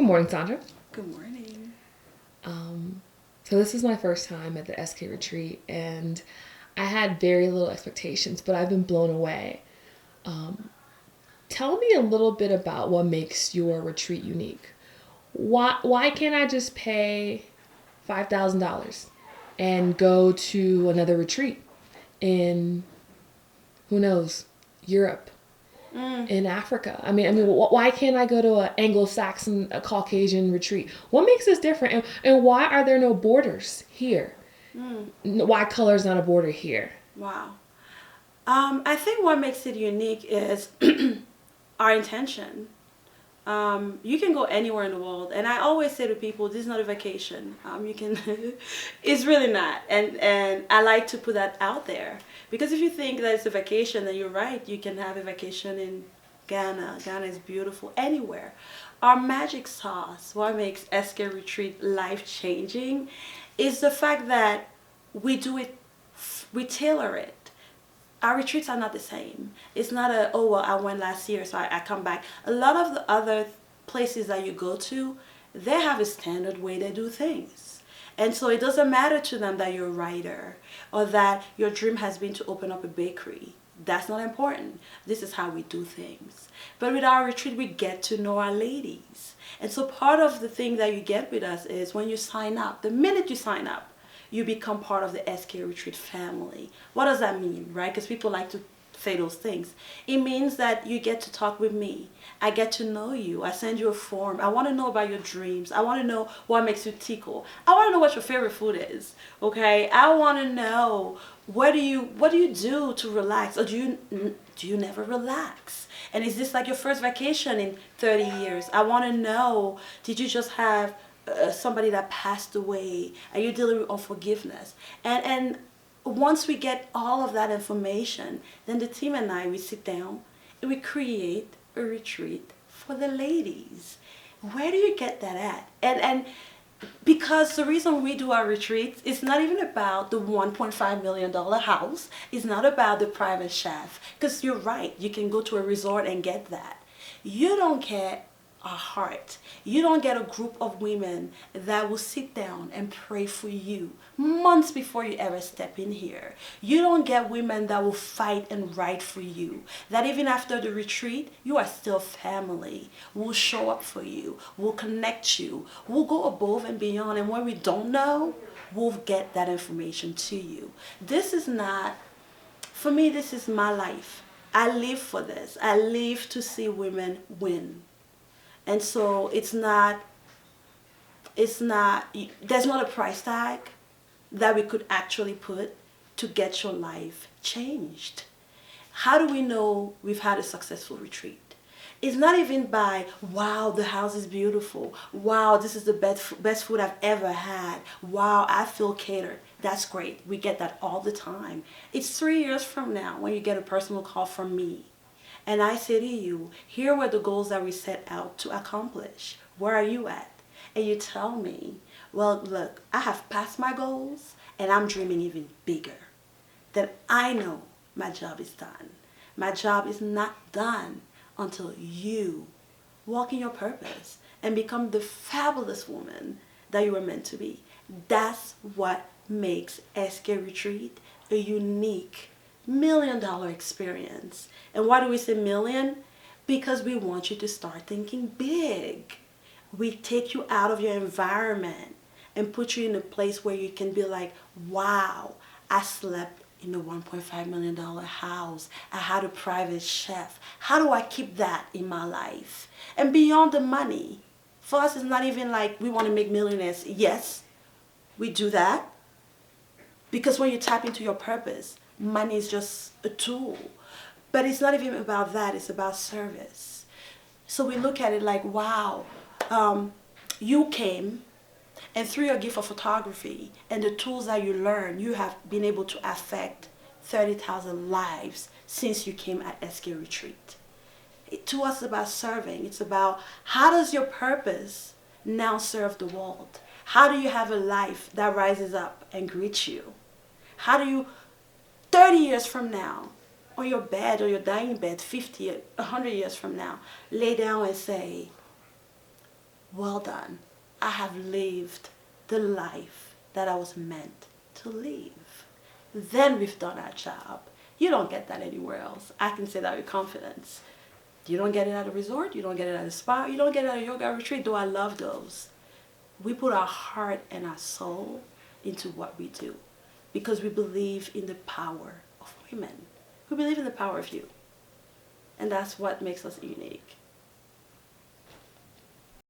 Good morning, Sandra. Good morning. So this is my first time at the SK retreat, and I had very little expectations, but I've been blown away. Tell me a little bit about what makes your retreat unique. Why can't I just pay $5,000 and go to another retreat in, who knows, Europe, Mm, in Africa? Why can't I go to an Anglo-Saxon, a Caucasian retreat? What makes this different, and why are there no borders here? mm, Why color is not a border here? wow. I think what makes it unique is our intention. You can go anywhere in the world, and I always say to people, "This is not a vacation. You can, it's really not." And I like to put that out there because if you think that it's a vacation, then you're right. You can have a vacation in Ghana. Ghana is beautiful anywhere. Our magic sauce, what makes SK Retreat life changing, is the fact that we do it, we tailor it. Our retreats are not the same. It's not a, oh, well, I went last year, so I come back. A lot of the other places that you go to, they have a standard way they do things. And so it doesn't matter to them that you're a writer or that your dream has been to open up a bakery. That's not important. This is how we do things. But with our retreat, we get to know our ladies. And so part of the thing that you get with us is when you sign up, the minute you sign up, you become part of the SK Retreat family. What does that mean, right? Because people like to say those things. It means that you get to talk with me. I get to know you. I send you a form. I want to know about your dreams. I want to know what makes you tickle. I want to know what your favorite food is. Okay? I want to know what do you do to relax, or do you never relax? And is this like your first vacation in 30 years? I want to know, did you just have somebody that passed away? Are you dealing with unforgiveness? And once we get all of that information, then the team and I, we sit down and we create a retreat for the ladies. Where do you get that at? And because the reason we do our retreats is not even about the $1.5 million house. It's not about the private chef. Because you're right, you can go to a resort and get that. You don't get a heart. You don't get a group of women that will sit down and pray for you months before you ever step in here. You don't get women that will fight and write for you. That even after the retreat, you are still family. We'll show up for you. We'll connect you. We'll go above and beyond. And when we don't know, we'll get that information to you. This is not, for me, this is my life. I live for this. I live to see women win. And so it's not there's not a price tag that we could actually put to get your life changed. How do we know we've had a successful retreat? It's not even by, wow, the house is beautiful. Wow, this is the best food I've ever had. Wow, I feel catered. That's great. We get that all the time. It's 3 years from now when you get a personal call from me. And I say to you, here were the goals that we set out to accomplish. Where are you at? And you tell me, well, look, I have passed my goals and I'm dreaming even bigger. Then I know my job is done. My job is not done until you walk in your purpose and become the fabulous woman that you were meant to be. That's what makes SK Retreat a unique $1 million experience. And why do we say million? Because we want you to start thinking big. We take you out of your environment and put you in a place where you can be like, wow, I slept in a $1.5 million house. I had a private chef. How do I keep that in my life? And beyond the money, for us, it's not even like we want to make millionaires. Yes, we do that. Because when you tap into your purpose, money is just a tool. But it's not even about that, it's about service. So we look at it like, wow, you came, and through your gift of photography and the tools that you learn, you have been able to affect 30,000 lives since you came at SK Retreat. To us, it's about serving. It's about, how does your purpose now serve the world? How do you have a life that rises up and greets you? How do you, 30 years from now, on your bed or your dying bed, 50, 100 years from now, lay down and say, well done. I have lived the life that I was meant to live. Then we've done our job. You don't get that anywhere else. I can say that with confidence. You don't get it at a resort. You don't get it at a spa. You don't get it at a yoga retreat, though I love those. We put our heart and our soul into what we do because we believe in the power of women. We believe in the power of you. And that's what makes us unique.